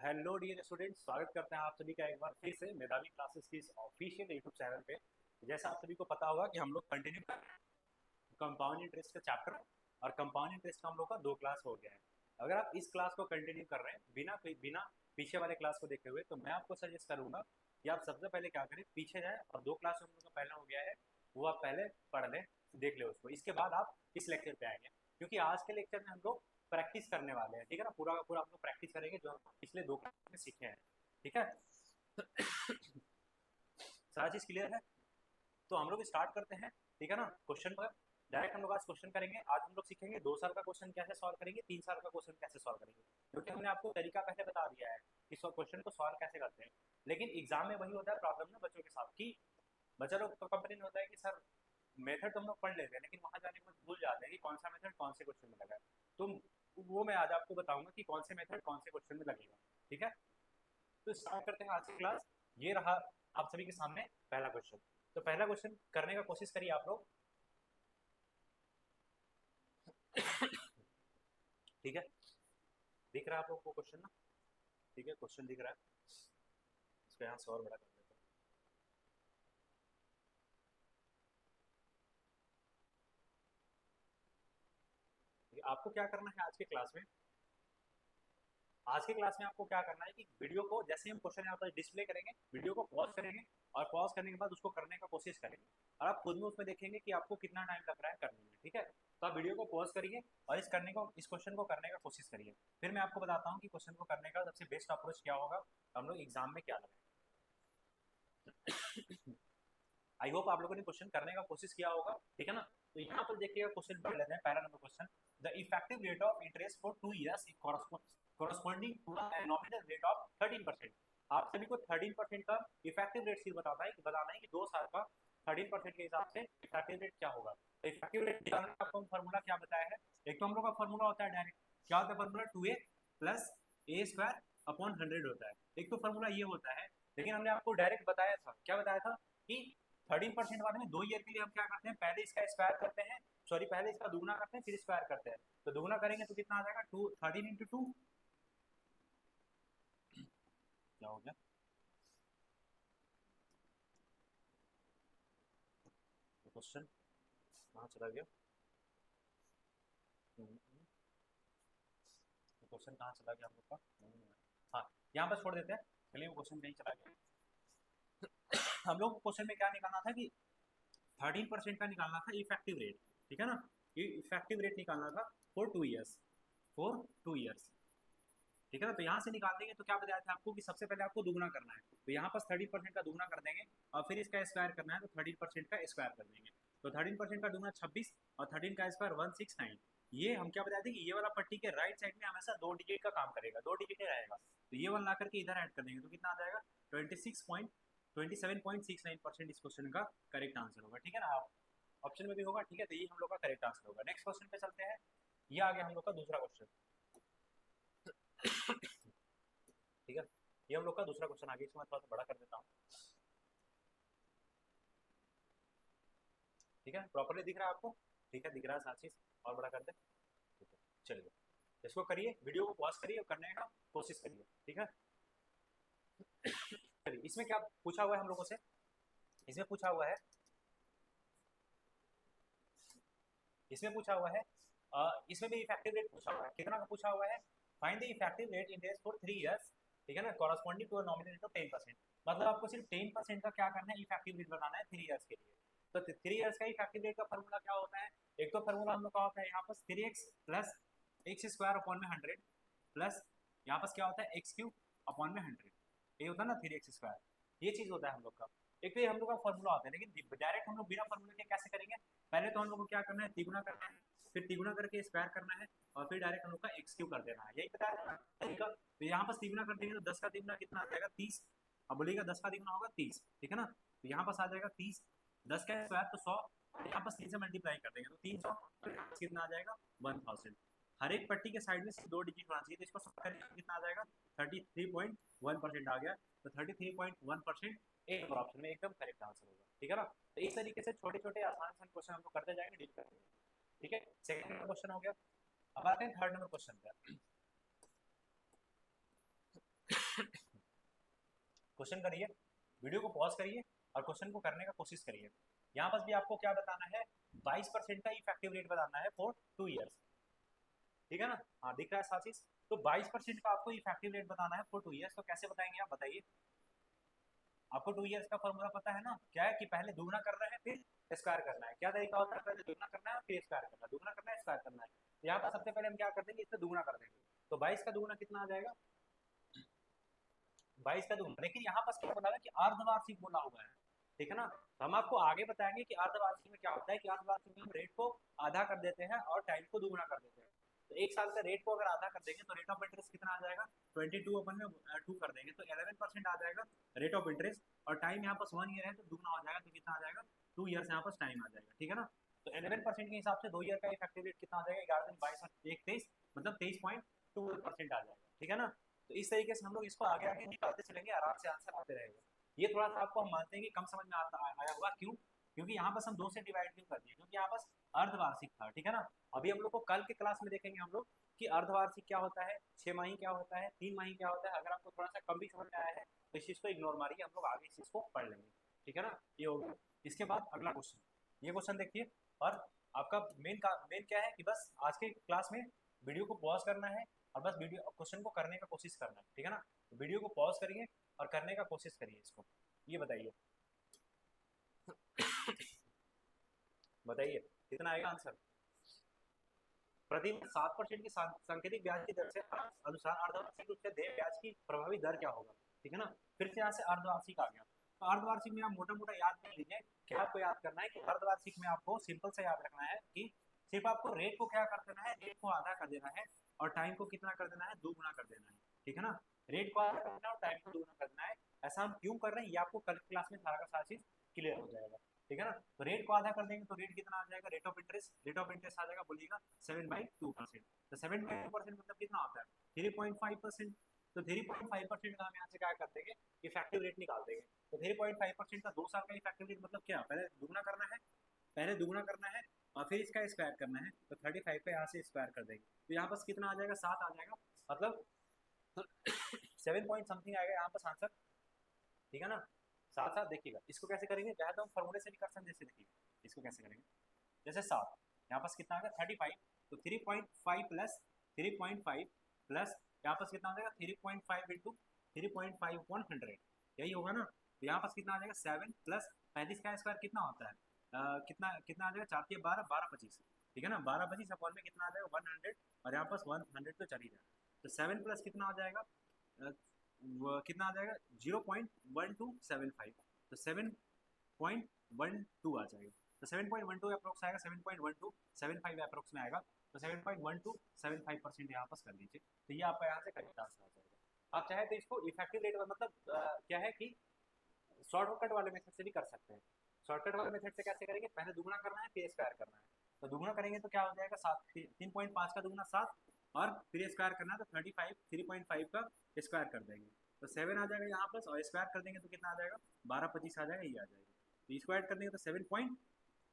Hello dear students, स्वागत करते हैं आप सभी का एक बार फिर से मेधावी क्लासेस की इस ऑफिशियल यूट्यूब चैनल पे। जैसा आप सभी को पता होगा कि हम लोग कंटिन्यू कर रहे हैं कंपाउंड इंटरेस्ट का चैप्टर, और कंपाउंड इंटरेस्ट का हम लोग का 2 क्लास हो गया है। अगर आप इस क्लास को कंटिन्यू कर रहे हैं बिना पीछे वाले क्लास को देखे हुए, तो मैं आपको सजेस्ट करूंगा कि आप सबसे पहले क्या करें, पीछे जाए और 2 क्लास हम लोग का पहला हो गया है वो आप पहले पढ़ लें, देख ले उसको। इसके बाद आप इस लेक्चर पे आएंगे, क्योंकि आज के लेक्चर में हम लोग प्रैक्टिस करने वाले हैं। ठीक है ना, पूरा का पूरा हम लोग प्रैक्टिस करेंगे जो हम पिछले 2 क्लास में सीखे हैं। ठीक है, सारा चीज क्लियर है, तो हम लोग स्टार्ट करते हैं। ठीक है ना, क्वेश्चन पर डायरेक्ट हम लोग आज क्वेश्चन करेंगे। आज हम लोग सीखेंगे 2 साल का क्वेश्चन कैसे सॉल्व करेंगे, 3 साल का क्वेश्चन कैसे सॉल्व करेंगे, क्योंकि हमने आपको तरीका पहले बता दिया है कि क्वेश्चन को सॉल्व कैसे करते हैं। लेकिन एग्जाम में वही होता है प्रॉब्लम ना बच्चों के साथ, कि बच्चा लोग का कंप्लेन होता है कि सर मेथड तो हम लोग पढ़ लेते हैं, लेकिन वहां जाने के बाद भूल जाते हैं कि कौन सा मेथड कौन से क्वेश्चन में लगा है। तो वो मैं आज आपको बताऊंगा कि कौन से मेथड कौन से क्वेश्चन में लगेगा। ठीक है, तो स्टार्ट करते हैं आज की क्लास। ये रहा आप सभी के सामने पहला क्वेश्चन। तो पहला क्वेश्चन करने का कोशिश करिए आप लोग। ठीक है, दिख रहा है आप लोग को क्वेश्चन ना? ठीक है, क्वेश्चन दिख रहा है, इसको यहाँ से और बड़ा कर देता हूँ। ठीक है, आपको क्या करना है आज के क्लास में आपको क्या करना है कि वीडियो को जैसे हम क्वेश्चन यहाँ पर डिस्प्ले करेंगे, वीडियो को पॉज करेंगे, और पॉज करने के बाद उसको करने का कोशिश करेंगे, और आप खुद में उसमें देखेंगे कि आपको कितना टाइम लग रहा है करने में। ठीक है, तो आप वीडियो को पॉज करिए और इस क्वेश्चन को करने का कोशिश करिए। फिर मैं आपको बताता हूँ कि क्वेश्चन को करने का सबसे बेस्ट अप्रोच क्या होगा, हम लोग एग्जाम में क्या लगाएंगे। आई होप आप लोगों ने क्वेश्चन करने का कोशिश किया होगा। ठीक है ना, तो यहाँ पर देखिएगा, क्वेश्चन पढ़ लेते हैं। पहला number question, the effective rate of interest for 2 years corresponding to a nominal rate of 13%। आप सभी को 13% का इफेक्टिव रेट सिर्फ बताना है कि 2 साल का 13% के हिसाब से इफेक्टिव रेट क्या होगा। तो इफेक्टिव रेट निकालने का आपको फॉर्मूला क्या बताया है? एक तो हम लोग का फॉर्मूला होता है डायरेक्ट, क्या होता है फॉर्मूला? 2a प्लस ए स्क्वायर अपॉन 100 होता है। एक तो फॉर्मूला ये होता है, लेकिन हमने आपको डायरेक्ट बताया था, क्या बताया था कि 13% वाले में 2 ईयर के लिए हम क्या करते हैं, पहले इसका स्क्वायर करते हैं, सॉरी पहले इसका दुगना करते हैं फिर स्क्वायर करते हैं। तो दुगना करेंगे तो कितना आ जाएगा? 13 into 2, क्या हो गया क्वेश्चन, कहाँ चला गया क्वेश्चन, कहाँ चला गया हम लोग का? हाँ, यहाँ पर छोड़ देते हैं, चलिए वो क्वेश्चन कहीं चला गया। हम लोग क्वेश्चन में क्या निकालना था कि 13% का निकालना था इफेक्टिव रेट। ठीक है ना, ये इफेक्टिव रेट निकालना था फॉर 2 ईयर्स। ठीक है ना, तो यहाँ से निकाल देंगे तो क्या बताया था आपको कि सबसे पहले आपको दुगना करना है, तो यहाँ पर 13% का दुगना कर देंगे, और फिर इसका स्क्वायर करना है, तो 13% का स्क्वायर कर देंगे। तो 13% का दुगना 26, और 13 का स्क्वायर 169। ये हम क्या बताए थे कि ये वाला पट्टी के राइट साइड में हमेशा 2 डिजिट का काम करेगा, 2 डिजिट रहेगा, तो ये वाला ला करके इधर ऐड कर देंगे तो कितना आ जाएगा? 27.69% इस क्वेश्चन का करेक्ट आंसर होगा। ठीक है ना, आप ऑप्शन में भी होगा। ठीक है, तो ये हम लोग का करेक्ट आंसर होगा। नेक्स्ट क्वेश्चन पे चलते हैं। ये आ गया हम लोग का दूसरा क्वेश्चन। ठीक है, ये हम लोग का दूसरा क्वेश्चन आ गया, इसको मैं थोड़ा सा बड़ा कर देता हूँ। ठीक है, प्रॉपरली दिख रहा है आपको? ठीक है, दिख रहा है साथ चीज, और बड़ा कर दे। ठीक है, चलिए इसको करिए, वीडियो को पॉज करिए और करने का कोशिश करिए। ठीक है, चलिए इसमें क्या पूछा हुआ है हम लोगों से? इसमें पूछा हुआ है, इसमें पूछा हुआ है इसमें भी इफेक्टिव रेट पूछा हुआ है। कितना का पूछा हुआ है? Find the effective rate interest for 3 years। ठीक है ना, corresponding to nominal rate of 10%। मतलब आपको सिर्फ 10% का क्या करना है, इफेक्टिव रेट बनाना है 3 years के लिए। तो 3 years का इफेक्टिव रेट का फॉर्मूला क्या होता है? एक तो फॉर्मूला हम लोग का होता है यहाँ पर 3x plus x square upon में 100 प्लस यहाँ पर क्या होता है एक्स क्यूब अपॉन में 100। ये होता है ना 3x स्क्वायर, ये चीज होता है हम लोग का। एक तो ये हम लोग का फॉर्मूला होता है, लेकिन डायरेक्ट हम लोग बिना फॉर्मूले के कैसे करेंगे? पहले तो हम लोग को क्या करना है, तिगुना करना है, फिर तिगुना करके स्क्वायर करना है, और फिर डायरेक्ट हम लोग का एक्स क्यूब कर देना है। यही पता है तरीका। तो यहाँ पर तिगुना कर देंगे तो 10 का तिगुना कितना आ जाएगा? 30। अब बोलिएगा 10 का तिगुना होगा 30। ठीक है ना, तो यहाँ पास आ जाएगा 30, 10 का स्क्वायर तो 100, यहाँ पर 3 से मल्टीप्लाई कर देंगे तो 300, कितना आ जाएगा? 1000। हर एक पट्टी के साइड में सिर्फ 2 डिजिट होना चाहिए, तो इसको सब करेंगे तो कितना आ जाएगा? 33.1% आ गया। तो 33.1% एक नंबर ऑप्शन में एकदम करेक्ट आंसर होगा। ठीक है ना, तो इस तरीके से छोटे छोटे आसान आसान क्वेश्चन हम लोग करते जाएंगे, डील करेंगे। ठीक है, सेकंड नंबर क्वेश्चन हो गया। अब आते हैं थर्ड नंबर क्वेश्चन पे। क्वेश्चन करिए, वीडियो को पॉज करिए और क्वेश्चन को करने का कोशिश करिए। यहाँ पर भी आपको क्या बताना है, 22% का इफेक्टिव रेट बताना है फॉर 2 ईयर्स, ठीक है ना। हाँ दिख रहा है साथ ही, तो 22% का आपको इफेक्टिव रेट बताना है फॉर 2 ईयर्स। तो कैसे बताएंगे आप बताइए। आपको 2 ईयर्स का फॉर्मूला पता है ना, क्या है कि पहले दुगना करना है फिर स्क्वायर करना है। क्या तरीका होता है, पहले दुगना करना है फिर स्क्वायर करना है, दुगना करना है स्क्वायर करना है। तो यहाँ पर सबसे पहले हम क्या कर देंगे, इसमें दुगना कर देंगे। तो 22 का दुगना कितना आ जाएगा, 22 का दुगना। लेकिन यहाँ पर क्या बोला है कि अर्धवार्षिक बोला हुआ है, ठीक है ना। तो हम आपको आगे बताएंगे कि अर्धवार्षिक में क्या होता है, कि अर्धवार्षिक में हम रेट को आधा कर देते हैं और टाइम को दुगना कर देते हैं। तो एक साल का रेट को अगर आधा कर देंगे तो रेट ऑफ इंटरेस्ट कितना आ जाएगा, 22 अपन में 2 कर देंगे तो 11% आ जाएगा रेट ऑफ इंटरेस्ट। और टाइम यहाँ पर 1 ईयर है तो दुगना हो जाएगा, तो कितना आ जाएगा 2 ईयर्स यहाँ पर टाइम आ जाएगा, ठीक है ना। तो 11% के हिसाब से 2 ईयर का इफेक्टिव रेट कितना आ जाएगा, 11 दिन 22 1 23 मतलब 23.2% आ जाएगा, ठीक है ना। तो इस तरीके से हम लोग इसको आगे आगे निकालते चलेंगे, आराम से आंसर आते रहेगा। ये थोड़ा सा आपको हम मानते हैं कि कम समझ में आया होगा, क्यों, क्योंकि यहाँ बस हम 2 से डिवाइड क्यों कर दिए, क्योंकि यहाँ बस अर्धवार्षिक था, ठीक है ना। अभी हम लोग को कल के क्लास में देखेंगे हम लोग कि अर्धवार्षिक क्या होता है, 6 माही क्या होता है, 3 माही क्या होता है। अगर आपको थोड़ा सा कम भी समझ में आया है तो इस चीज को इग्नोर मारिए, हम लोग आगे इस चीज को पढ़ लेंगे, ठीक है ना। ये हो गया। इसके बाद अगला क्वेश्चन, ये क्वेश्चन देखिए। और आपका मेन क्या है कि बस आज के क्लास में वीडियो को पॉज करना है और बस वीडियो क्वेश्चन को करने का कोशिश करना है, ठीक है ना। तो वीडियो को पॉज करिए और करने का कोशिश करिए इसको। ये बताइए बताइए कितना आएगा आंसर। प्रति 7% की सांकेतिक ब्याज की दर से अनुसार अर्धवार्षिक रूप से देय ब्याज की प्रभावी दर क्या होगा, ठीक है ना। फिर से यहाँ से अर्धवार्षिक आ गया, तो अर्धवार्षिक में आप मोटा मोटा याद कर लीजिए। क्या आपको याद करना है कि अर्धवार्षिक में आपको सिंपल से याद रखना है कि सिर्फ आपको रेट को क्या कर देना है, रेट को आधा कर देना है और टाइम को कितना कर देना है, 2 गुना कर देना है, ठीक है ना। रेट को आधा कर देना है और टाइम को 2 गुना कर देना है। ऐसा हम क्यों कर रहे हैं ये आपको कल क्लास में सारा का सारा चीज क्लियर हो जाएगा, ठीक है ना। तो रेट को आधा कर देंगे तो रेट कितना आ जाएगा, rate of interest, rate of interest आ जाएगा बोलिएगा 7/2%। तो 7/2% मतलब कितना होता है 3.5%। तो 3.5% का हम यहाँ से क्या कर देंगे, इफेक्टिव रेट निकाल देंगे। तो 3.5% का 2 साल का इफेक्टिव रेट मतलब क्या, पहले दुगना करना है, पहले दुगना करना है और फिर इसका स्क्वायर करना है। तो 35 का यहाँ से स्क्वायर कर देंगे तो यहाँ पास कितना आ जाएगा, 7 आ जाएगा, मतलब 7 पॉइंट समथिंग आएगा यहाँ पास आंसर, ठीक है ना। साथ साथ देखिएगा इसको कैसे करेंगे, चाहे तो हम फॉर्मूले से भी कर सकते हैं। जैसे देखिए इसको कैसे करेंगे, जैसे 7 यहाँ पास कितना आ गया 35, तो 3.5 प्लस 3.5 प्लस यहाँ पास कितना आ जाएगा 3.5 इंटू 3.5 अपॉन 100, यही होगा ना। तो यहाँ पास कितना आ जाएगा 7 प्लस 35 का स्क्वायर कितना होता है, कितना कितना आ जाएगा 4 के 12 12 25, ठीक है ना। 12 25 अपॉन में कितना आ जाएगा 100 और यहाँ पास 100 तो चल ही जाएगा। तो 7 प्लस कितना आ जाएगा, कितना आ जाएगा 0.1275, तो 7.12 आ जाएगा। तो 7.12 अप्रोक्स आएगा, 7.1275 अप्रोक्स में आएगा। तो 7.1275% यहाँ पास कर लीजिए। तो ये आपका यहाँ से करेक्ट आंसर आ जाएगा। आप चाहे तो इसको इफेक्टिव रेट मतलब क्या है कि शॉर्टकट वाले मेथड से भी कर सकते हैं। शॉर्टकट वाले मेथड से कैसे करेंगे, पहले दुगना करना है फिर स्क्वायर करना है। तो दुगना करेंगे तो क्या हो जाएगा 7, 3.5 का दुगना 7 और फिर स्क्वायर करना है तो 35 3.5 का स्क्वायर कर देंगे तो 7 आ जाएगा यहाँ प्लस, और स्क्वायर कर देंगे तो कितना आ जाएगा 12 25 आ जाएगा, ये आ जाएगा। तो स्क्वायर कर देंगे तो 7 पॉइंट,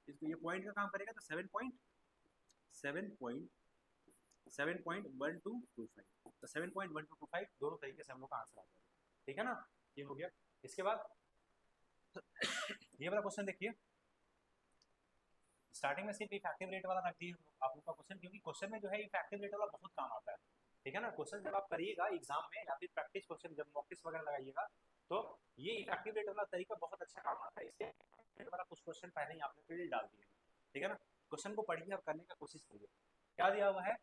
इसको ये पॉइंट का काम करेगा तो 7.1225, तो 7.1225 दोनों तरीके से हम लोग का आंसर आ जाएगा, ठीक है ना। ये हो गया। इसके बाद ये वाला क्वेश्चन देखिए, स्टार्टिंग में सिर्फ इफेक्टिव रेट वाला रख दिए आप लोग का क्वेश्चन, क्योंकि क्वेश्चन में जो है इफेक्टिव रेट वाला बहुत काम आता है, ठीक है ना। क्वेश्चन जब आप करिएगा एग्जाम में या फिर प्रैक्टिस क्वेश्चन जब मॉक टेस्ट वगैरह लगाइएगा तो ये इफेक्टिव रेट वाला तरीका बहुत अच्छा काम आता है। इससे वाला कुछ क्वेश्चन पहले ही आपने फिर डाल दिए, ठीक है ना। क्वेश्चन को पढ़िए और करने का कोशिश करिए। क्या दिया हुआ है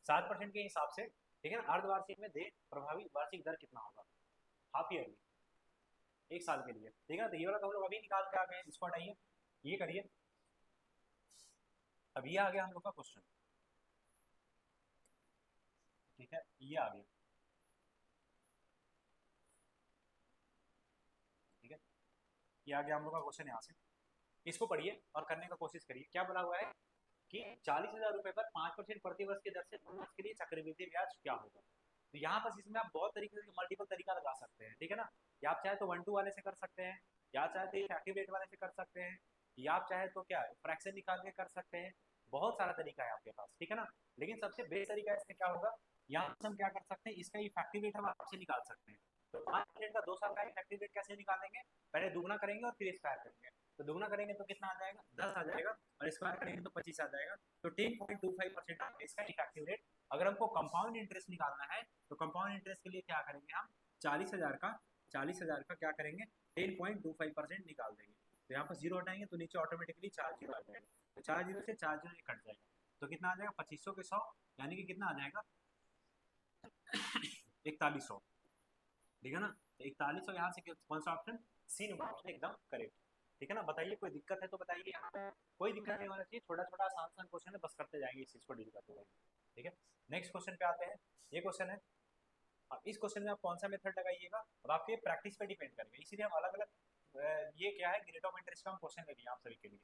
7% के हिसाब से, ठीक है ना। अर्धवार्षिक में दे प्रभावी वार्षिक दर कितना होगा, हाफ ईयरली, एक साल के लिए, ठीक है। तो ये वाला तो हम लोग अभी निकाल के आ गए, इसको हटाइए, ये करिए। अब ये आ गया हम लोग का क्वेश्चन, ठीक है, ये आ गया, ठीक है, ये आ गया हम लोग का क्वेश्चन यहाँ से। इसको पढ़िए और करने का कोशिश करिए। क्या बोला हुआ है कि 40,000 रुपए पर 5% प्रति वर्ष की दर से 2 वर्ष के लिए चक्रवृद्धि ब्याज क्या होगा। तो यहाँ पर इसमें आप बहुत तरीके से मल्टीपल तरीका लगा सकते हैं, ठीक है ना। या आप चाहे तो 1 2 वाले से कर सकते हैं, या चाहे तो इफेक्टिव रेट वाले से कर सकते हैं, या आप चाहे तो क्या फ्रैक्शन निकाल के कर सकते हैं। बहुत सारा तरीका है आपके पास, ठीक है ना। लेकिन सबसे बेस्ट तरीका इसमें क्या होगा यहाँ से हम क्या कर सकते हैं, इसका इफेक्टिव रेट हम आपसे निकाल सकते हैं। तो 5% का 2 साल का इफेक्टिव रेट कैसे निकालेंगे, पहले दुगना करेंगे और फिर स्क्वायर करेंगे। तो दुगना करेंगे तो कितना आ जाएगा, 10 आ जाएगा, और स्क्वायर करेंगे तो 25 आ जाएगा। तो 10.25% इसका इफेक्टिव रेट। अगर हमको कंपाउंड इंटरेस्ट निकालना है तो कंपाउंड इंटरेस्ट के लिए क्या करेंगे हम, 40,000 का क्या करेंगे, 10.25% निकाल देंगे। तो यहाँ पर जीरो हटाएंगे तो नीचे ऑटोमेटिकली 4 जीरो आ जाएगा। तो 4 जीरो से 4 जीरो कट जाएगा, तो कितना आ जाएगा, 2500 के 100, यानी कि कितना आ जाएगा, 4100। ठीक है ना। तो 4100 यहाँ से कौन सा ऑप्शन, सी नंबर ऑप्शन एकदम करेक्ट। ठीक है ना। बताइए कोई दिक्कत है तो बताइए, यहाँ पे कोई दिक्कत नहीं होना चाहिए, छोटा छोटा आसान आसान क्वेश्चन है, बस करते जाएंगे, इस चीज को डील करते जाएंगे। ठीक है। नेक्स्ट क्वेश्चन पे आते हैं। ये क्वेश्चन है, अब इस क्वेश्चन में आप कौन सा मेथड लगाइएगा और आपके प्रैक्टिस पे डिपेंड करेगा, इसीलिए हम अलग अलग, ये क्या है, रेट ऑफ इंटरेस्ट का हम क्वेश्चन ले लिए आप सभी के लिए।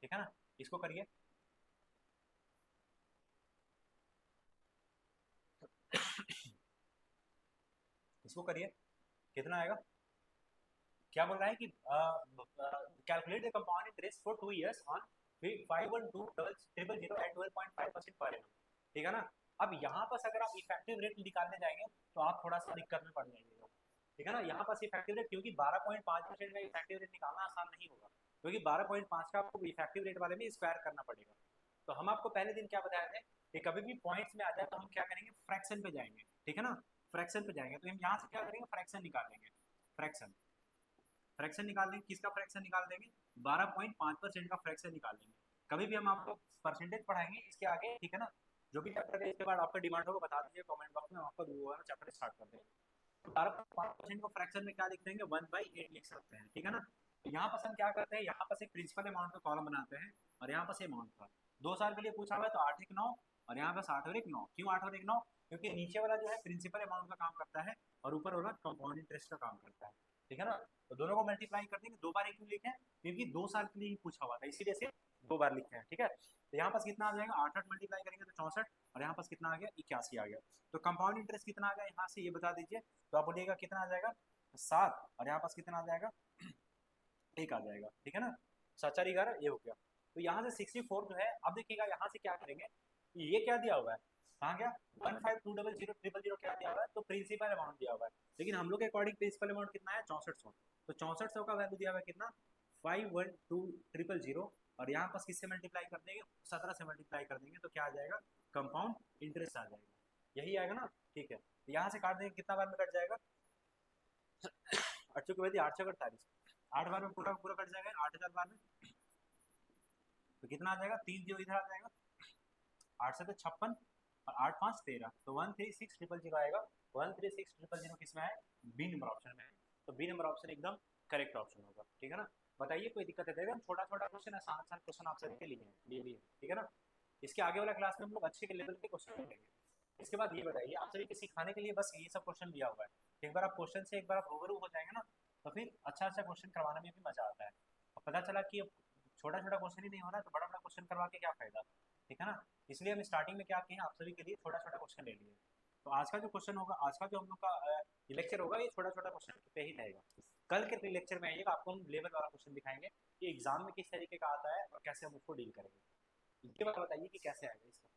ठीक है ना। इसको करिए, इसको करिए, कितना आएगा, क्या बोल रहा है कि calculate the compound interest for 2 years on 5120000 at 12.5% per annum. ठीक है ना। अब यहाँ पर अगर आप इफेक्टिव रेट निकालने जाएंगे तो आप थोड़ा सा दिक्कत में पड़ जाएंगे। ठीक है ना। यहाँ पर इफेक्टिव रेट, क्योंकि 12.5% का इफेक्टिव रेट निकालना आसान नहीं होगा, क्योंकि 12.5 का आपको इफेक्टिव रेट वाले में स्क्वायर करना पड़ेगा। तो हम आपको पहले दिन क्या बताया थे कि कभी भी पॉइंट्स में आ जाए तो हम क्या करेंगे, फ्रैक्शन पे जाएंगे। ठीक है ना। फ्रैक्शन पे जाएंगे तो हम यहाँ से क्या करेंगे, फ्रैक्शन निकाल लेंगे। फ्रैक्शन फ्रैक्शन निकाल देंगे, किसका फ्रैक्शन निकाल देंगे, 12.5% का फ्रैक्शन निकाल देंगे। कभी भी हम आपको परसेंटेज पढ़ाएंगे इसके आगे, ठीक है ना, जो भी चैप्टर है इसके बाद आपका डिमांड होगा बता दीजिए कमेंट बॉक्स में, हम आपका वो वाला चैप्टर स्टार्ट कर देंगे। तो 12.5% को फ्रैक्शन में क्या लिख देंगे, 1/8 लिख सकते हैं। ठीक है ना। तो यहाँ पर हम क्या करते हैं, यहाँ पर एक प्रिंसिपल अमाउंट का कॉलम बनाते हैं और यहाँ पर अमाउंट का 2 साल के लिए पूछा हुआ है तो 8 1 9, और यहाँ पर 8 और 1 9। क्यों 8 और 1 9, क्योंकि नीचे वाला जो है प्रिंसिपल अमाउंट का काम करता है और ऊपर वाला कंपाउंड इंटरेस्ट का काम करता है। ठीक है ना। तो दोनों को मल्टीप्लाई कर देंगे, 2 बार क्यों लिखे हैं, क्योंकि 2 साल के लिए ही पूछा हुआ था, इसीलिए सिर्फ 2 बार लिखे हैं। ठीक है। तो यहाँ पास कितना आ जाएगा, 8 8 मल्टीप्लाई करेंगे तो 64, और यहाँ पास कितना आ गया, 81 आ गया। तो कंपाउंड इंटरेस्ट कितना आ गया यहाँ से ये बता दीजिए। तो आप बोलिएगा कितना आ जाएगा, 7, और यहाँ पास कितना आ जाएगा, 1 आ जाएगा। ठीक है ना। 7 4 11, ये हो गया। तो यहाँ से 64 जो है, अब देखिएगा यहाँ से क्या करेंगे, ये क्या दिया हुआ है, कहाँ गया, 1520000 क्या दिया हुआ है, तो प्रिंसिपल अमाउंट दिया हुआ है। लेकिन हम लोग के अकॉर्डिंग प्रिंसिपल अमाउंट कितना है, 6400। तो 6400 का वैल्यू दिया हुआ है कितना, 512000, और यहाँ पास किससे मल्टीप्लाई कर देंगे, 17 से मल्टीप्लाई कर देंगे तो क्या आ जाएगा, कंपाउंड इंटरेस्ट आ जाएगा। यही आएगा ना। ठीक है। तो यहाँ से काट देंगे, कितना बार में कट जाएगा, 8 की वैल्यू 848, 8 बार में पूरा पूरा कट जाएगा, 8000 बार में। तो कितना आ जाएगा, 3 जीरो इधर आ जाएगा, 8 से तो 56, और 8 5 13, तो 136000 आएगा। 136000 किस में है, बी नंबर ऑप्शन में है। तो बी नंबर ऑप्शन एकदम करेक्ट ऑप्शन होगा। ठीक है ना। बताइए कोई दिक्कत है, एकदम छोटा छोटा क्वेश्चन, आसान आसान क्वेश्चन आप सभी के लिए है। ठीक है ना। इसके आगे वाला क्लास में हम लोग अच्छे के लेवल के क्वेश्चन लेंगे। इसके बाद ये बताइए, आप सभी के सिखाने के लिए बस ये सब क्वेश्चन दिया हुआ है, एक बार आप क्वेश्चन से एक बार आप रूबरू हो जाएंगे ना, तो फिर अच्छा अच्छा क्वेश्चन करवाने में भी मजा आता है। और पता चला कि छोटा छोटा क्वेश्चन ही नहीं हो रहा है तो बड़ा बड़ा क्वेश्चन करवा के क्या फायदा। ठीक है ना। इसलिए हम स्टार्टिंग में क्या किए हैं, आप सभी के लिए छोटा छोटा क्वेश्चन ले लिए। तो आज का जो क्वेश्चन होगा, आज का जो हम लोग का लेक्चर होगा, ये छोटा छोटा क्वेश्चन पे ही रहेगा। कल के लेक्चर में आइएगा, आपको हम लेवल वाला क्वेश्चन दिखाएंगे कि एग्जाम में किस तरीके का आता है और कैसे हम उसको डील करेंगे। इनके बाद बताइए कि कैसे आएगा इसका।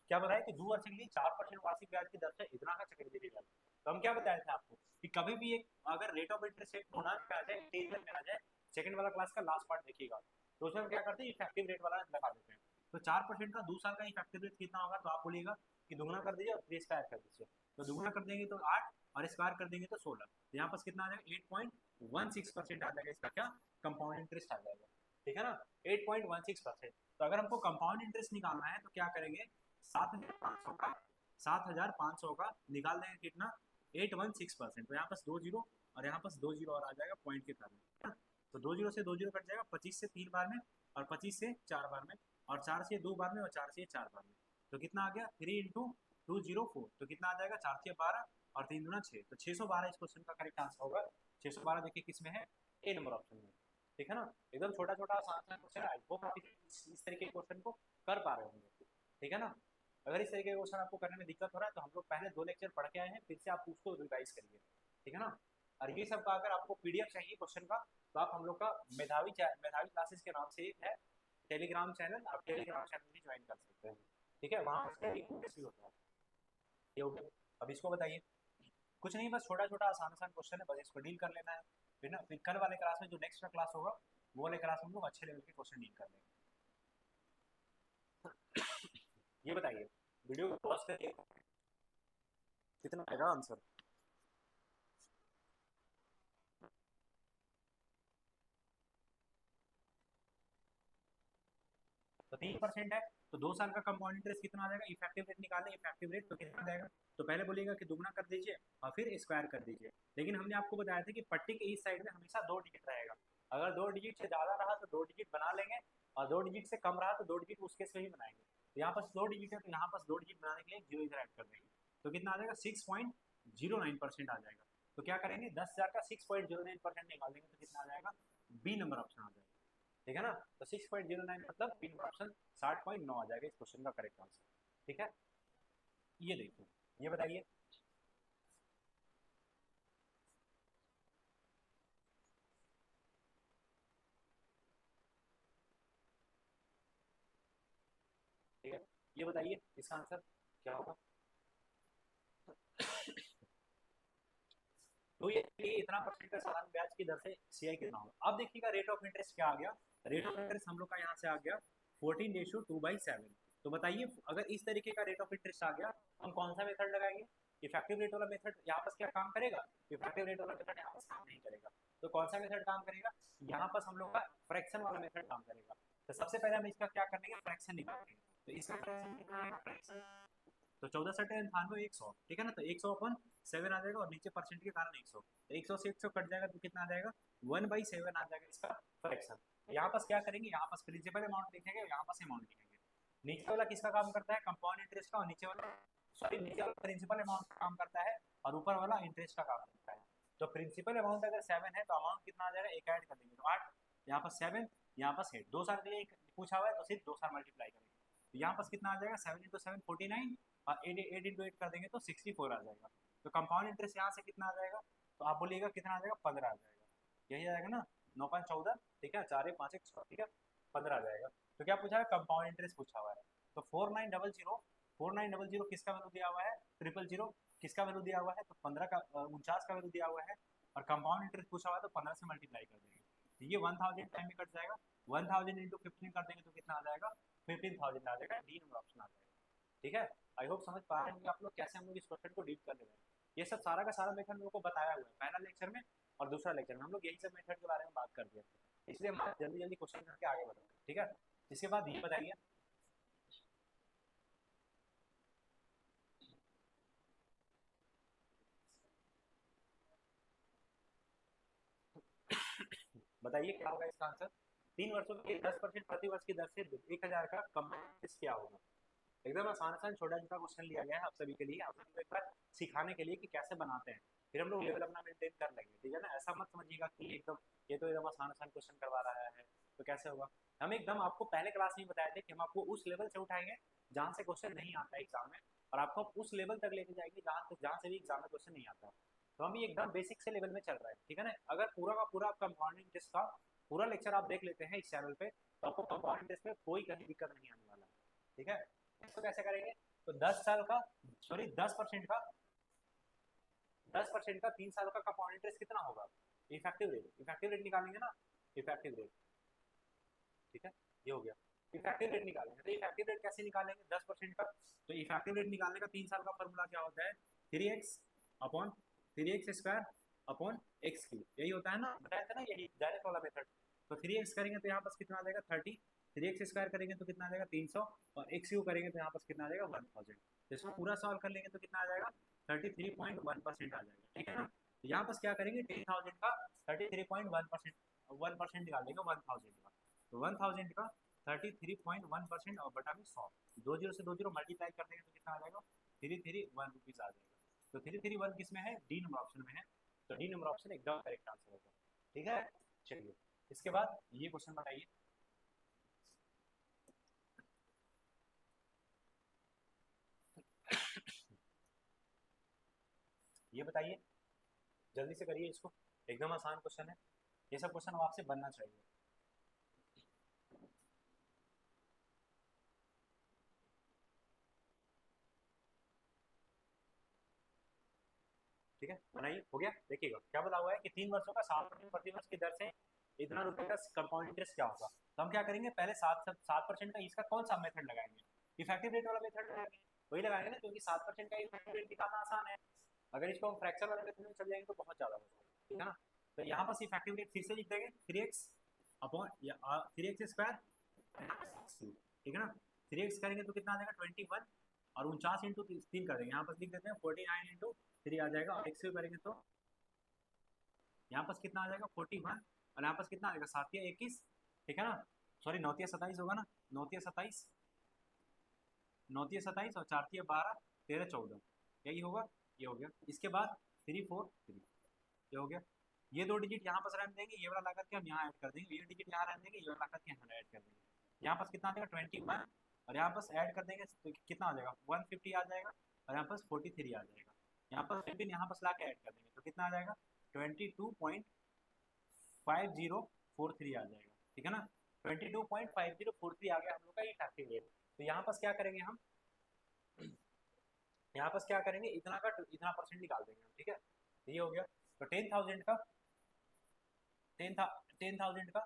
क्या बताया कि द्विवार्षिक के लिए 4% वार्षिक ब्याज की दर से इतना का चक्रवृद्धि ब्याज। तो हम क्या बताए थे आपको कि कभी भी एक अगर रेट ऑफ इंटरेस्ट रेट होना आ जाए, टेबल में आ जाए, सेकंड वाला क्लास का लास्ट पार्ट देखिएगा, तो उसमें हम क्या करते हैं, इफेक्टिव रेट वाला लगा देते हैं। तो 4% का 2 साल का इफेक्टिव रेट कितना होगा, तो आप बोलिएगा कि दुगुना कर दीजिए और 3 स्क्वायर कर दीजिए। तो दुगुना कर देंगे तो 8, और स्क्वायर कर देंगे तो 16। तो यहाँ पास कितना आ जाएगा, 8.16% आ जाएगा इसका, क्या कंपाउंड इंटरेस्ट आ जाएगा। ठीक है ना। 8.16%। तो अगर हमको कंपाउंड इंटरेस्ट निकालना है तो क्या करेंगे, 7,500 का निकाल देंगे कितना, 816%। तो यहाँ पास 2 जीरो, और यहाँ पास 2 जीरो और आ जाएगा पॉइंट के कारण। तो 2 जीरो से 2 जीरो कट जाएगा, 25 से 3 बार में, और 25 से 4 बार में, और 4 से 2 बार में, और 4 से 4 बार में। तो कितना आ गया, 3 इंटू 204, तो कितना आ जाएगा, 4 से 12, और 3 दूना 6, तो 612 इस क्वेश्चन का करेक्ट आंसर होगा। 612 देखिए किस में है, ए नंबर ऑप्शन में। ठीक है ना। एकदम छोटा छोटा आसान क्वेश्चन है, आई होप आप इस तरीके के क्वेश्चन को कर पा रहे होंगे। ठीक है ना। अगर इस तरीके का क्वेश्चन आपको करने में दिक्कत हो रहा है तो हम लोग पहले 2 लेक्चर पढ़ के आए हैं, फिर से आप उसको रिवाइज करिए। ठीक है ना। और ये सब का अगर आपको पीडीएफ चाहिए क्वेश्चन का, तो आप हम लोग का मेधावी क्लासेस के नाम से एक है, टेलीग्राम चैनल, आप टेलीग्राम चैनल भी ज्वाइन कर सकते हैं, ठीक है, वहाँ पर भी होता है। ये हो गया। अब इसको बताइए, कुछ नहीं, बस छोटा छोटा आसान आसान क्वेश्चन है, बस इसको डील कर लेना है, फिर ना फिर कल वाले क्लास में जो नेक्स्ट क्लास होगा वो वाले क्लास में हम लोग अच्छे लेवल के क्वेश्चन डील कर लेंगे। ये बताइए, वीडियो को पॉज करके कितना आएगा आंसर? तो 3% है, तो 2 साल का कंपाउंड इंटरेस्ट कितना आ जाएगा? इफेक्टिव रेट निकालना, इफेक्टिव रेट तो कितना आ जाएगा? तो पहले बोलिएगा कि दुगना कर दीजिए और फिर स्क्वायर कर दीजिए, लेकिन हमने आपको बताया था कि पट्टी के इस साइड में हमेशा 2 डिजिट रहेगा, अगर 2 डिजिट से ज़्यादा रहा तो 2 डिजिट बना लेंगे, और 2 डिजिट से कम रहा तो 2 डिजिट उस केस में ही बनाएंगे। तो यहाँ पास 2 डिजिट है, तो यहाँ पास 2 डिजिट बनाने के लिए जीरो इधर ऐड कर देंगे, तो कितना आ जाएगा? 6.09% आ जाएगा। तो क्या करेंगे, 10,000 का 6.09% निकाल देंगे तो कितना आ जाएगा? बी नंबर ऑप्शन आ जाएगा, ठीक है ना। तो 6.09 मतलब बी नंबर ऑप्शन 60.9 आ जाएगा इस क्वेश्चन का करेक्ट आंसर, ठीक है। ये देखिए, ये बताइए, ठीक है, ये बताइए इसका आंसर क्या होगा? तो ये इतना परसेंट का सालाना ब्याज की दर से सीआई कितना होगा? अब देखिएगा रेट ऑफ इंटरेस्ट क्या आ गया, रेट ऑफ इंटरेस्ट हम लोग का यहाँ से आ गया 14:2/7। तो बताइए अगर इस तरीके का रेट ऑफ इंटरेस्ट आ गया, हम कौन सा मेथड लगाएंगे? इफेक्टिव रेट वाला मेथड यहाँ पर क्या काम करेगा? इफेक्टिव रेट वाला मेथड यहाँ पर काम नहीं करेगा, तो कौन सा मेथड काम करेगा? यहाँ पर हम लोग का फ्रैक्शन वाला मेथड काम करेगा। तो सबसे पहले हम इसका क्या करेंगे, फ्रैक्शन निकालेंगे, तो इसका फ्रैक्शन तो 14 सटे 98 100, ठीक है ना, तो 100/7 आ जाएगा और नीचे परसेंट के कारण 100, तो 100 से 100 कट जाएगा तो कितना आ जाएगा? 1/7 आ जाएगा इसका फ्रैक्शन। यहाँ पास क्या करेंगे, यहाँ पास प्रिंसिपल अमाउंट लिखेंगे, यहाँ पास अमाउंट लिखेंगे। नीचे वाला किसका काम करता है? कंपाउंड इंटरेस्ट का, और नीचे वाला सॉरी नीचे वाला प्रिंसिपल अमाउंट का काम करता है, और ऊपर वाला इंटरेस्ट का काम करता है। तो प्रिंसिपल अमाउंट अगर 7 है तो अमाउंट कितना आ जाएगा? एक ऐड कर देंगे तो 8, यहाँ पर 7, यहाँ पर 8, 2 साल के लिए पूछा हुआ है तो सिर्फ 2 साल मल्टीप्लाई करेंगे, तो यहाँ पर कितना आ जाएगा? 7 × 7 49, और 8 × 8 कर देंगे तो 64 आ जाएगा। तो कंपाउंड इंटरेस्ट यहाँ से कितना आ जाएगा? तो आप बोलिएगा कितना आ जाएगा? 15 आ जाएगा, यही आएगा ना, 9×14, ठीक है, 4×1 = 5 6, ठीक है, 15 आ जाएगा। तो क्या पूछा है? कंपाउंड इंटरेस्ट पूछा हुआ है। तो 4900 किसका वैल्यू दिया हुआ है? 000 किसका वैल्यू दिया हुआ है? तो 15 का 49 का वैल्यू दिया हुआ है, और कंपाउंड इंटरेस्ट पूछा हुआ है तो 15 से मल्टीप्लाई कर देंगे, तो ये 1000 टाइम में कट जाएगा, 1000 × 15 कर देंगे तो कितना आ जाएगा? 15,000 आ जाएगा, डी नंबर ऑप्शन आ जाएगा, ठीक है। आई होप समझ पा रहे हैं आप लोग कैसे हम लोग इस क्वेश्चन को डील कर रहे हैं। ये सब सारा का सारा मेथड हम लोग को बताया हुआ है पहला लेक्चर में, और दूसरा लेक्चर में हम लोग यही सब मेथड के बारे में बात कर दिए, इसलिए हम जल्दी जल्दी क्वेश्चन करके आगे बढ़ेंगे, ठीक है। इसके बाद ये बताइए, बताइए क्या होगा इसका आंसर? 3 वर्षों के 10% प्रति वर्ष की दर से 1,000 का कंपाउंड क्या होगा? एकदम आसान आसान छोटा छोटा क्वेश्चन लिया गया है आप सभी के लिए, आप सभी को एक बार सिखाने के लिए कि कैसे बनाते हैं, फिर हम लोग लेवल अपना मेंटेन कर लेंगे, ठीक है ना। ऐसा मत समझिएगा कि एकदम ये तो एकदम आसान आसान क्वेश्चन करवा रहा है तो कैसे होगा। हम एकदम आपको पहले क्लास में बताए थे कि हम आपको उस लेवल से उठाएंगे जहाँ से क्वेश्चन नहीं आता है एग्जाम में, और आपको उस लेवल तक लेके जाएंगे जहाँ से भी एग्जाम में क्वेश्चन नहीं आता। तो हम ये एकदम बेसिक से लेवल में चल रहा है, ठीक है ना। अगर पूरा का पूरा कंपाउंडिंग टेस्ट का पूरा लेक्चर आप देख लेते हैं इस चैनल पे, तो आपको कंपाउंडिंग टेस्ट में कोई कहीं दिक्कत नहीं आने वाला है, ठीक है। इसको कैसे करेंगे? तो 10 साल का सॉरी 10% का 3 साल का कंपाउंड इंटरेस्ट कितना होगा? इफेक्टिव रेट निकालेंगे ना, इफेक्टिव रेट, ठीक है, ये हो गया। इफेक्टिव रेट निकालेंगे, तो इफेक्टिव रेट कैसे निकालेंगे 10% का? तो इफेक्टिव रेट निकालने का 3 साल का फॉर्मूला क्या होता है? 3x/3x² यही होता है ना, बताया था ना, यही डायरेक्ट वाला मेथड। तो 3x करेंगे तो यहाँ पास कितना आ जाएगा? 30, 3x² करेंगे तो कितना आ जाएगा? 300, और एक्स यू करेंगे तो यहाँ पास कितना आ जाएगा? 1000। तो इसको पूरा सॉल्व कर लेंगे तो कितना आ जाएगा? 33.1% आ जाएगा, ठीक है ना। तो यहाँ पास क्या करेंगे? 10,000 का 33.1%, 1% निकाल देंगे 1000 का, तो 1000 का 33.1% और बटा में 100, 20 से 20 मल्टीप्लाई कर देंगे तो कितना आ जाएगा? 331 रुपीज आ जाएगा। तो 331 किस में है? डी नंबर ऑप्शन में है, तो डी नंबर ऑप्शन एकदम करेक्ट आंसर होगा, ठीक है। चलिए इसके बाद ये क्वेश्चन बताइए, ये बताइए, जल्दी से करिए इसको, एकदम आसान क्वेश्चन है, ये सब क्वेश्चन आपसे बनना चाहिए। ठीक है, बनाइए, हो गया। देखिएगा क्या बोला हुआ है कि 3 वर्षों का 7% प्रतिवर्ष की दर से इतना रुपए का कंपाउंड इंटरेस्ट क्या होगा। तो हम क्या करेंगे, पहले 7% का इसका कौन सा मेथड लगाएंगे, इफेक्टिव रेट वाला मेथड लगाएंगे, वही लगाएंगे ना, क्योंकि 7% का इफेक्टिव रेट निकालना आसान है। अगर इसको हम फ्रैक्शन वाले मेथड में चल जाएंगे तो बहुत ज्यादा हो जाएगा, ठीक है ना। तो यहाँ पर इफेक्टिव रेट फिर से लिख देंगे 3x अपॉन 3x स्क्वायर, ठीक है ना। 3x करेंगे तो कितना आ जाएगा 21, और 49 × 3 कर देंगे, यहाँ पर लिख देते हैं 49 × 3 आ जाएगा, और x करेंगे तो यहाँ पर कितना आ जाएगा 41, और यहाँ पर कितना आ जाएगा 7 या 21, ठीक है ना। सॉरी 9 या 27 होगा ना, 9 या 27, 9 या 27 और 4 या 12, 13 14, यही होगा, ये हो गया। इसके बाद 3 4 3, ये हो गया। ये दो डिजिट यहाँ पर रहने देंगे, ये वाला ला करके हम यहाँ ऐड कर देंगे, ये डिजिट यहाँ रहने देंगे, ये वाला ला करके यहाँ ऐड कर देंगे। यहाँ पर कितना आ जाएगा 21, और यहाँ पर ऐड कर देंगे तो कितना आ जाएगा 150 आ जाएगा, और यहाँ पर 43 आ जाएगा। यहाँ पर 15 यहाँ पर ला के ऐड कर देंगे तो कितना आ जाएगा 22.5043 आ जाएगा, ठीक है ना। 22.5043 आ गया हम लोग का इफेक्टिव रेट। तो यहाँ पर क्या करेंगे हम, यहाँ पर क्या करेंगे, इतना का इतना परसेंट निकाल देंगे हम, ठीक है। ये हो गया। तो 10,000 का 10,000 का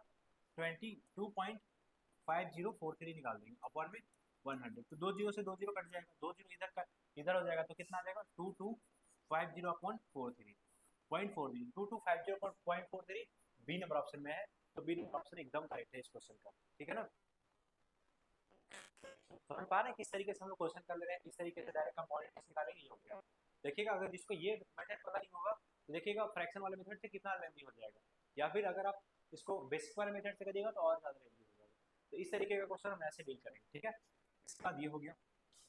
22.5043 निकाल देंगे अपॉन में 100। तो 2 जीरो से 2 जीरो कट जाएगा, 2 जीरो इधर का इधर हो जाएगा, तो कितना आ जाएगा 2250.43 बी नंबर ऑप्शन में है। तो बी नंबर ऑप्शन एकदम करेक्ट है इस क्वेश्चन का, ठीक है ना। समझ पा रहे हैं किस तरीके से हम लोग क्वेश्चन कर ले रहे हैं, किस तरीके से डायरेक्ट कंपाउंड इंटरेस्ट निकालेंगे, ये हो गया। देखिएगा अगर जिसको ये मेथड पता नहीं होगा तो देखिएगा फ्रैक्शन वाले मेथड से कितना लेंदी हो जाएगा, या फिर अगर आप इसको बेसिक वाले मेथड से करिएगा तो और ज्यादा लेंदी हो जाएगा। तो इस तरीके का क्वेश्चन हम ऐसे डील करेंगे, ठीक है। इसके बाद ये हो गया,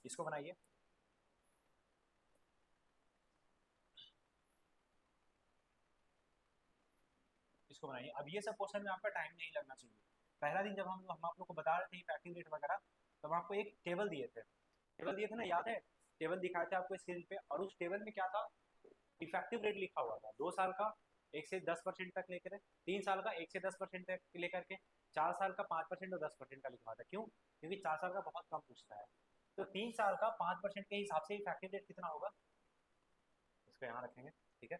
इसको बनाइए। इसको बनाइए। अब ये सब क्वेश्चन में आपका टाइम नहीं लगना चाहिए। पहला दिन जब हम आप लोग को बता रहे थे इफेक्टिव रेट वगैरह, तब आपको एक टेबल दिए थे ना, याद है, टेबल दिखाए थे आपको स्क्रीन पे, और उस टेबल में क्या था, इफेक्टिव रेट लिखा हुआ था 2 साल का 1 से 10% तक लेकर, 3 साल का 1 से 10% तक लेकर के, 4 साल का 5% और 10% का लिखा हुआ था। क्यों, क्योंकि 4 साल का बहुत कम पूछता है। तो 3 साल का 5% के हिसाब से इफेक्टिव रेट कितना होगा, इसको यहाँ रखेंगे, ठीक है।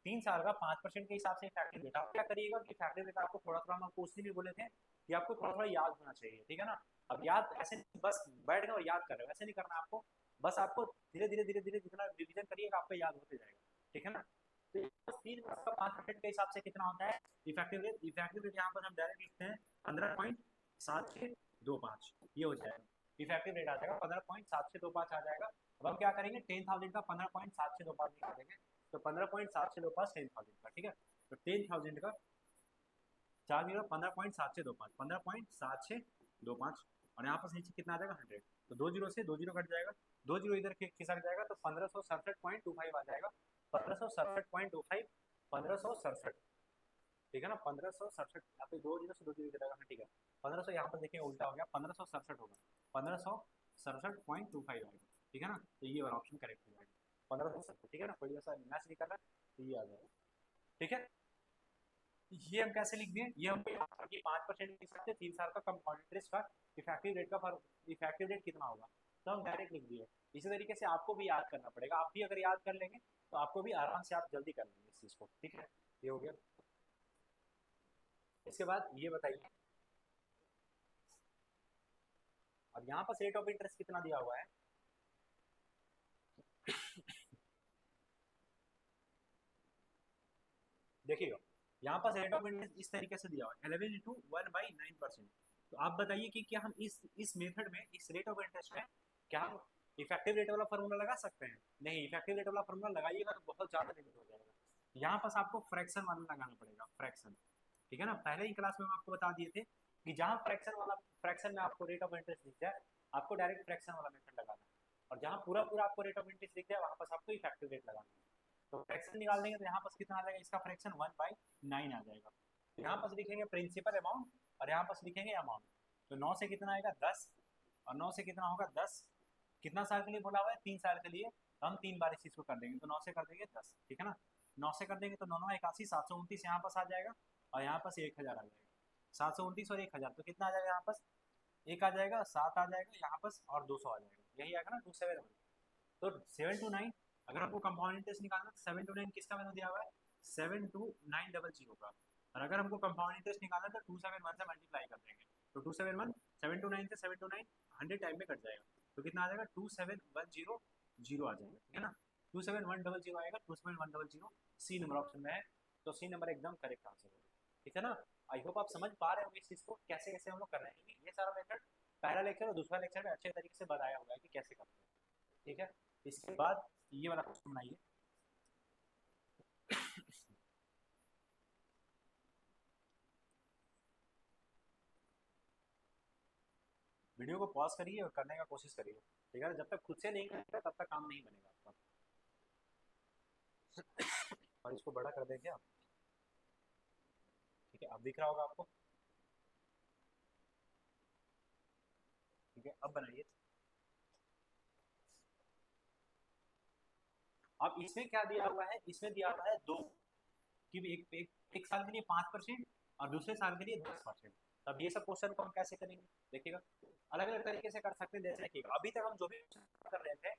3 साल का 5% के हिसाब से इफेक्टिव रेट, आप क्या करिएगा कि इफेक्टिव रेट आपको थोड़ा थोड़ा, हम आपको उस दिन भी बोले थे कि आपको थोड़ा थोड़ा याद होना चाहिए, ठीक है ना। अब याद ऐसे बस बैठ गए और याद कर रहे हो, ऐसे नहीं करना आपको, बस आपको धीरे धीरे धीरे धीरे जितना रिविजन करिएगा आपको याद होते जाएगा, ठीक है ना। तो 3 का 5% के हिसाब से कितना होता है इफेक्टिव रेट। इफेक्टिव रेट यहाँ पर हम डायरेक्ट लिखते हैं 15.7625, ये हो जाएगा इफेक्टिव रेट आ जाएगा 15.7625 आ जाएगा। अब हम क्या करेंगे 10,000 का 15.7625 निकालेंगे, तो 15.7625 10,000 का, ठीक है। तो 10,000 का 4 जीरो 15.7625, 15.7625, और यहाँ पर नीचे कितना आ जाएगा 100। तो 2 जीरो से 2 जीरो कट जाएगा, 2 जीरो इधर खिसक जाएगा, तो 1567.25 आ जाएगा, 1567.25, 1567, ठीक है ना। 1567, यहाँ पे 2 जीरो से 2 जीरो इधर आएगा, ठीक है। 1500 यहाँ पर देखिए उल्टा हो गया, 1567 होगा, 1567.25 आएगा, ठीक है ना। तो ये वाला ऑप्शन करेक्ट हो जाएगा 1570, ठीक है ना। कोई ऐसा मैच नहीं कर रहा, तो ये आ जाएगा, ठीक है। ये हम कैसे लिख दिए, ये हमको 5% के हिसाब से 3 साल का कंपाउंड इंटरेस्ट का इफेक्टिव रेट का इफेक्टिव रेट कितना होगा, तो हम डायरेक्ट लिख दिए। इसी तरीके से आपको भी याद करना पड़ेगा, आप भी अगर याद कर लेंगे तो आपको भी आराम से आप जल्दी कर लेंगे इस चीज को, ठीक है। ये हो गया। इसके बाद ये बताइए, अब यहाँ पर रेट ऑफ इंटरेस्ट कितना दिया हुआ है, देखिएगा यहाँ पर रेट ऑफ इंटरेस्ट इस तरीके से दिया हुआ है 11 × 1/9%। तो आप बताइए कि क्या हम इस मेथड में, इस रेट ऑफ इंटरेस्ट में क्या हम इफेक्टिव रेट वाला फॉर्मूला लगा सकते हैं, नहीं। इफेक्टिव रेट वाला फॉर्मूला लगाइएगा तो बहुत ज्यादा लिमिट हो जाएगा, यहाँ पर आपको फ्रैक्शन वाला लगाना पड़ेगा, फ्रैक्शन, ठीक है ना। पहले ही क्लास में हम आपको बता दिए थे कि जहाँ फ्रैक्शन में आपको रेट ऑफ इंटरेस्ट दिख जाए, आपको डायरेक्ट फ्रैक्शन वाला मेथड लगाना है, और जहाँ पूरा पूरा आपको रेट ऑफ इंटरेस्ट दिख जाए वहाँ पर आपको इफेक्टिव रेट लगाना है। तो फ्रैक्शन निकाल देंगे तो यहाँ पर कितना आ जाएगा, इसका फ्रैक्शन 1/9 आ जाएगा। तो यहाँ पर लिखेंगे प्रिंसिपल अमाउंट, और यहाँ पर लिखेंगे अमाउंट। तो 9 से कितना आएगा 10, और 9 से कितना होगा 10, कितना साल के लिए बोला हुआ है 3 साल के लिए, तो हम 3 बार इस चीज को कर देंगे, तो 9 से कर देंगे 10, ठीक है ना। 9 से कर देंगे तो 9 9 81, 729 यहाँ पास आ जाएगा, और यहाँ पास 1000 आ जाएगा, 729 और 1000, तो कितना आ जाएगा यहाँ पास, 1 आ जाएगा, 7 आ जाएगा यहाँ पास, और 200 आ जाएगा, यही आएगा ना 271। तो 729 अगर हमको कंपाउंड इंटरेस्ट निकालना तो 729 किसका वैल्यू दिया हुआ है, 72900 का। और अगर हमको कंपाउंड इंटरेस्ट निकालना है तो 271 से मल्टीप्लाई कर देंगे, तो 271 729 से 729 100 टाइम में कट जाएगा, तो कितना आ जाएगा 27100 आ जाएगा, ठीक है ना। 27100 आएगा, 27100 सी नंबर ऑप्शन में है, तो सी नंबर एकदम करेक्ट आंसर है, ठीक है ना। आई होप आप समझ पा रहे होंगे इस चीज़ को कैसे कैसे हम लोग कर रहे हैं। ये सारा मेथड पहला लेक्चर और दूसरा लेक्चर में अच्छे तरीके से बताया हुआ है कि कैसे करते हैं, ठीक है। इसके बाद ये वाला क्वेश्चन बनाइए। वीडियो को पॉज करिए और करने का कोशिश करिए, ठीक है। जब तक खुद से नहीं करेगा तब तक काम नहीं बनेगा आपका। और इसको बड़ा कर दें क्या, ठीक है, अब दिख रहा होगा आपको, ठीक है। अब बनाइए। अब इसमें क्या दिया हुआ है, इसमें दिया हुआ है दो कि एक साल के लिए 5% और दूसरे साल के लिए 10%। तब ये सब क्वेश्चन को हम कैसे करेंगे, देखिएगा अलग अलग तरीके से कर सकते हैं। जैसे देखिएगा अभी तक हम जो भी कर रहे थे,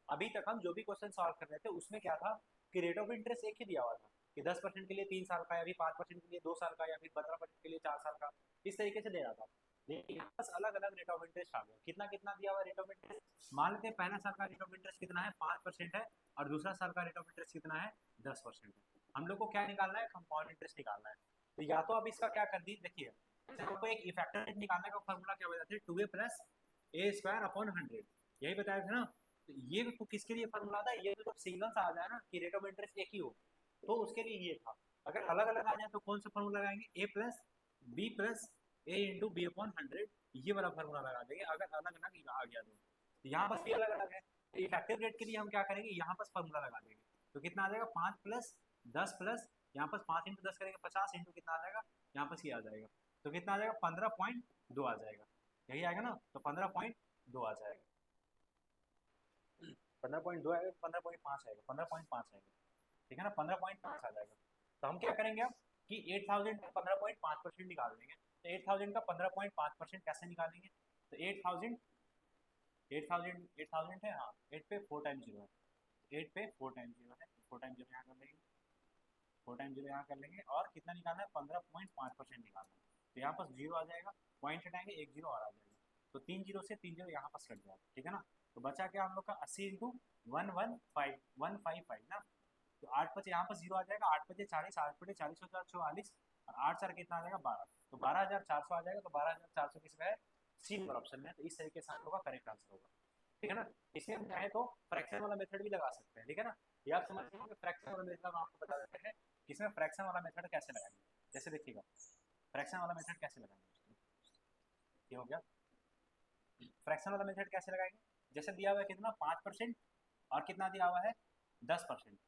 अभी तक हम जो भी क्वेश्चन सॉल्व कर रहे थे उसमें क्या था कि रेट ऑफ इंटरेस्ट एक ही दिया हुआ था कि 10% के लिए 3 साल का, या फिर 5% के लिए 2 साल का, या फिर 15% के लिए 4 साल का, इस तरीके से दे रहा था। लेकिन यहाँ बस अलग अलग रेट ऑफ इंटरेस्ट आ गया। कितना कितना दिया हुआ रेट ऑफ इंटरेस्ट, मान लेते हैं पहला साल का रेट ऑफ इंटरेस्ट कितना है 5% है, और दूसरा साल का रेट ऑफ इंटरेस्ट कितना है 10% है। हम लोग को क्या निकालना है, कंपाउंड इंटरेस्ट निकालना है। तो या तो अब इसका क्या कर दी, देखिए हमको एक इफेक्टिव रेट निकालने का फॉर्मूला क्या बताते हैं, 2a प्लस ए स्क्वायर अपॉन 100, यही बताया था ना। तो ये तो किसके लिए फॉर्मूला था, ये तो जब सिंगल्स आ जाए ना कि रेट ऑफ इंटरेस्ट एक ही हो तो उसके लिए ये था। अगर अलग अलग आ जाए तो कौन सा फॉर्मूला लगाएंगे, ए प्लस बी प्लस ए इंटू बी अपॉन 100, ये वाला फॉर्मूला लगा देंगे अगर अलग अलग आ गया तो यहाँ पर भी अलग अलग है। इफेक्टिव रेट के लिए हम क्या करेंगे, यहाँ पर फॉर्मूला लगा देंगे, तो कितना आ जाएगा 5 प्लस 10 प्लस यहाँ पर 5 इंटू 10 करेंगे 50 इंटू कितना आ जाएगा, यहाँ पर ये आ जाएगा, तो कितना आ जाएगा 15.2 आ जाएगा, यही आएगा ना, तो 15.2 आ जाएगा, 15.2 आएगा, 15.5 आएगा, 15.5 आएगा, ठीक है ना, 15.5 आ जाएगा। तो हम क्या करेंगे अब कि 8000 का 15.5% निकाल देंगे। तो 8000 का 15.5% कैसे निकालेंगे, तो 8000 8000 8000 है, हाँ 8 पे 4 टाइम जीरो है, 8 पे 4 टाइम जीरो है, 4 टाइम जीरो यहाँ कर लेंगे, 4 टाइम जीरो यहाँ कर लेंगे, और कितना निकालना है 15.5% निकालना है। तो यहाँ पर जीरो आ जाएगा, पॉइंट हटाएंगे, एक जीरो और आ जाएगा, तो 3 जीरो से 3 जीरो यहाँ पर कट जाएगा, ठीक है ना। तो बचा क्या हम लोग का 80 इंटू 115 ना, तो 8 बचे यहाँ पर जीरो आ जाएगा, 8 बचे 40, 8 बटे 40 हो जाएगा 44, और 8 4 कितना आ जाएगा 12, तो 12400 आ जाएगा। तो 12400 किसका है, सी नंबर ऑप्शन में। तो इस तरीके से हम लोग का करेक्ट आंसर होगा, ठीक है ना। इसमें हम चाहे तो फ्रैक्शन वाला मेथड भी लगा सकते हैं, ठीक है ना। ये आप समझ रहे हो कि फ्रैक्शन वाला मेथड हम आपको बता देते हैं कि इसमें फ्रैक्शन वाला मेथड कैसे लगाएंगे। जैसे देखिएगा फ्रैक्शन वाला मेथड कैसे लगाएंगे, ये हो गया फ्रैक्शन वाला मेथड कैसे लगाएंगे। जैसे दिया हुआ है कितना 5% और कितना दिया हुआ है 10%,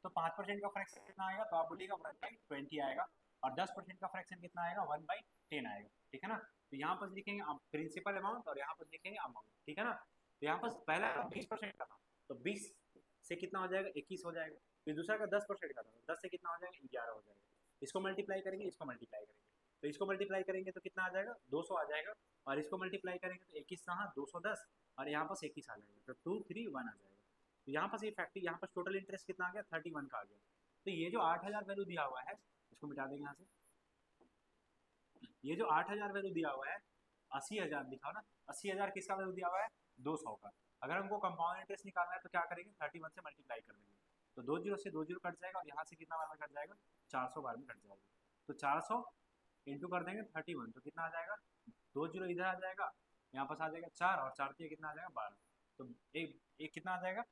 तो 5% का फ्रैक्शन कितना आएगा, तो आप बोलिएगा 1/20 आएगा, और 10% का फ्रैक्शन कितना आएगा 1/10 आएगा, ठीक है ना। तो यहाँ पर लिखेंगे प्रिंसिपल अमाउंट और यहाँ पर लिखेंगे अमाउंट, ठीक है ना। तो यहाँ पर पहला 20% का था तो 20 से कितना हो जाएगा 21 हो जाएगा, फिर दूसरा का 10% का था, 10 से कितना हो जाएगा 11 हो जाएगा। इसको मल्टीप्लाई करेंगे, इसको मल्टीप्लाई करेंगे, तो इसको मल्टीप्लाई करेंगे तो कितना आ जाएगा 200 आ जाएगा, और इसको मल्टीप्लाई करेंगे तो 21 कहाँ 210, और यहाँ पर 21 आ जाएगा, तो 231 आ जाएगा। तो यहाँ पर फैक्ट्री, यहाँ पर टोटल इंटरेस्ट कितना आ गया 31 का आ गया। तो ये जो 8000 वैल्यू दिया हुआ है इसको मिटा देंगे यहाँ से, ये जो 8000 वैल्यू दिया हुआ है 80,000 लिखा हो ना, 80,000 किसका वैल्यू दिया हुआ है 200 का। अगर हमको कंपाउंड इंटरेस्ट निकालना है तो क्या करेंगे 31 से मल्टीप्लाई कर देंगे, तो 2 जीरो से 2 जीरो कट जाएगा, और यहाँ से कितना बार में कट जाएगा 400 बार में कट जाएगा। तो 400 इंटू कर देंगे 31, तो कितना आ जाएगा 2 जीरो इधर आ जाएगा, यहाँ पास आ जाएगा 4, और 4 से कितना आ जाएगा 12, तो एक कितना आ जाएगा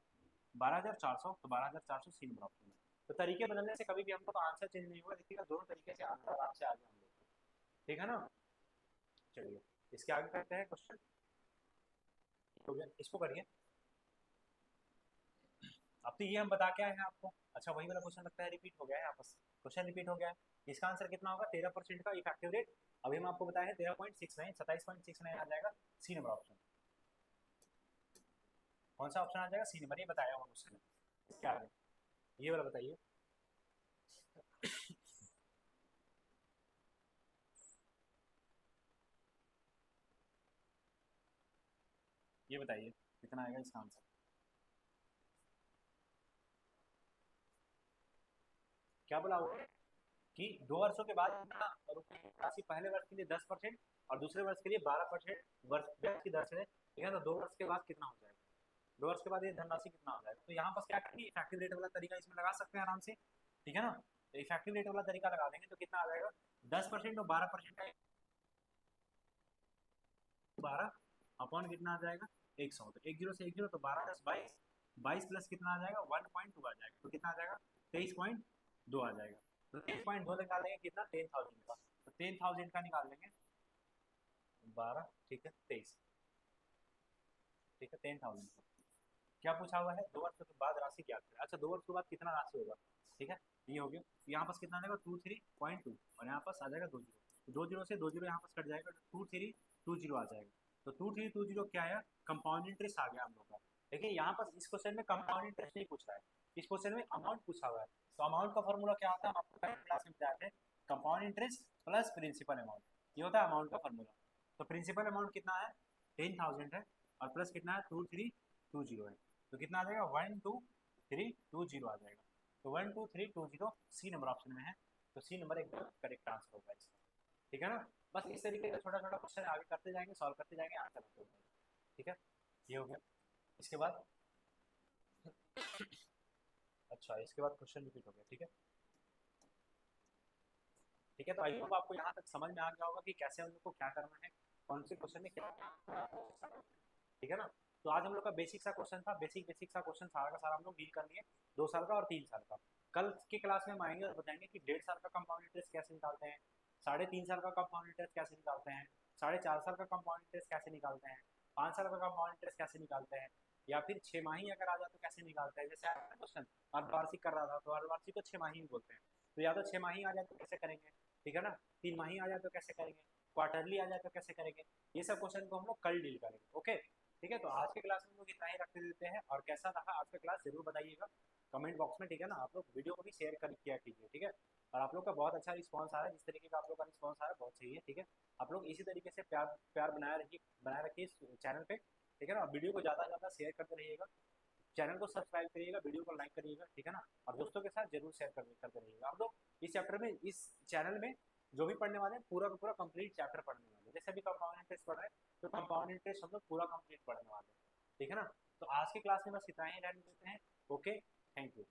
12,400, तो 12,400 सी नंबर ऑप्शन है। तो तरीके बदलने से कभी भी हमको तो आंसर चेंज नहीं होगा, देखिएगा दोनों तरीके से आंसर आराम से आ जाए हम लोग, ठीक है ना। चलिए इसके आगे करते हैं क्वेश्चन, हो गया इसको करिए। अब तो ये हम बता के आए हैं आपको, अच्छा वही वाला क्वेश्चन लगता है रिपीट हो गया है, आपस क्वेश्चन रिपीट हो गया है। इसका आंसर कितना होगा 13% का इफेक्टिव रेट, अभी हम आपको बताया है 13.69, 27.69 आ जाएगा सी नंबर ऑप्शन। कौन सा ऑप्शन आ जाएगा, सी नंबर, ये बताया हुआ क्वेश्चन है, क्या है ये वाला बताइए। ये बताइए कितना आएगा इसका आंसर। क्या बोला हुआ है कि 2 वर्षों के बाद कितना रुपए की राशि पहले वर्ष के लिए 10% और दूसरे वर्ष के लिए 12% वर्ष ब्याज की दर से, ठीक है ना। 2 वर्ष के बाद कितना हो जाएगा, 2 वर्ष के बाद ये धनराशि कितना हो जाएगा। तो यहाँ पर क्या करेंगे, इफेक्टिव रेट वाला तरीका इसमें लगा सकते हैं आराम से, ठीक है ना। तो इफेक्टिव रेट वाला तरीका लगा देंगे तो कितना आ जाएगा, 10% और 12% का 12 अपॉन कितना आ जाएगा 100। तो 10 से 10 तो 12 10 22, 22 प्लस कितना आ जाएगा 1.2 आ जाएगा। तो कितना आ जाएगा 23.2 आ जाएगा। तो 23.2 निकाल लेंगे कितना 10,000 का। तो 10,000 का निकाल लेंगे 12, ठीक है 23, ठीक है 10,000 का। क्या पूछा हुआ है, 2 वर्षों के बाद राशि क्या करें। अच्छा 2 वर्ष के बाद कितना राशि होगा, ठीक है ये हो गया। यहाँ पास कितना आ जाएगा 23.2 और यहाँ पास आ जाएगा 2 जीरो, तो 2 जीरो से 2 जीरो यहाँ पास कट जाएगा, 2320 आ जाएगा। तो 2320 क्या है, कंपाउंड इंटरेस्ट आ गया हम लोग का। देखिए यहाँ पास इस क्वेश्चन में कंपाउंड इंटरेस्ट नहीं पूछ रहा है, इस क्वेश्चन में अमाउंट पूछा हुआ है। तो अमाउंट का फॉर्मूला क्या होता है, हम आपको पहले क्लास में बताए थे, compound interest plus principal amount, ये होता है अमाउंट का फॉर्मूला। तो प्रिंसिपल अमाउंट कितना है 10,000 है और प्लस कितना है 2320 है। तो कितना आ जाएगा 12320 आ जाएगा। तो 12320 सी नंबर ऑप्शन में है। तो सी नंबर एकदम करेक्ट आंसर होगा इसका, ठीक है ना। बस इस तरीके का छोटा छोटा क्वेश्चन आगे करते जाएंगे, सॉल्व करते जाएंगे, आंसर होते जाएंगे, ठीक है ये हो गया। इसके बाद अच्छा इसके बाद क्वेश्चन रिपीट हो गया, ठीक है ठीक है। तो आई होप आपको यहाँ तक समझ में आ गया होगा कि कैसे हम लोग को क्या करना है, कौन से क्वेश्चन में क्या, ठीक है ना। तो आज हम लोग का बेसिक सा क्वेश्चन था, बेसिक सा क्वेश्चन सारा का सारा हम लोग डील कर लिए, 2 साल का और 3 साल का। कल की क्लास में हम आएंगे और बताएंगे कि 1.5 साल का कंपाउंड इंटरेस्ट कैसे निकालते हैं, 3.5 साल का कंपाउंड इंटरेस्ट कैसे निकालते हैं, 4.5 साल का कंपाउंड इंटरेस्ट कैसे निकालते हैं, 5 साल का कंपाउंड इंटरेस्ट कैसे निकालते हैं, या फिर 6 माही अगर आ जाए तो कैसे निकालते हैं। जैसे आपका क्वेश्चन अर्धवार्षिक कर रहा था तो अर्धवार्षिक को 6 माही बोलते हैं। तो या तो 6 माही आ जाए तो कैसे करेंगे, ठीक है ना, 3 माही आ जाए तो कैसे करेंगे, क्वार्टरली आ जाए तो कैसे करेंगे, ये सब क्वेश्चन को हम लोग कल डील करेंगे, ओके। ठीक है, तो आज के क्लास में हम लोग इतना ही रख देते हैं, और कैसा रहा आज का क्लास जरूर बताइएगा कमेंट बॉक्स में, ठीक है ना। आप लोग वीडियो को भी शेयर कर किया कीजिए, ठीक है। और आप लोग का बहुत अच्छा रिस्पांस आ रहा है, जिस तरीके का आप लोग का रिस्पांस आ रहा है बहुत सही है, ठीक है। आप लोग इसी तरीके से प्यार प्यार बनाए रखिए इस चैनल पे, ठीक है ना। वीडियो को ज़्यादा से ज़्यादा शेयर करते रहिएगा, चैनल को सब्सक्राइब करिएगा, वीडियो को लाइक करिएगा, ठीक है ना। और दोस्तों के साथ जरूर शेयर करते रहिएगा। आप लोग इस चैप्टर में, इस चैनल में जो भी पढ़ने वाले हैं पूरा का पूरा कंप्लीट चैप्टर पढ़ने वाले हैं। जैसे अभी कंपाउंड इंटरेस्ट पढ़ रहे हैं तो कंपाउंड इंटरेस्ट हम लोग पूरा कंप्लीट पढ़ने वाले हैं, ठीक है ना। तो आज की क्लास में बस इतना ही रहने देते हैं, ओके थैंक यू।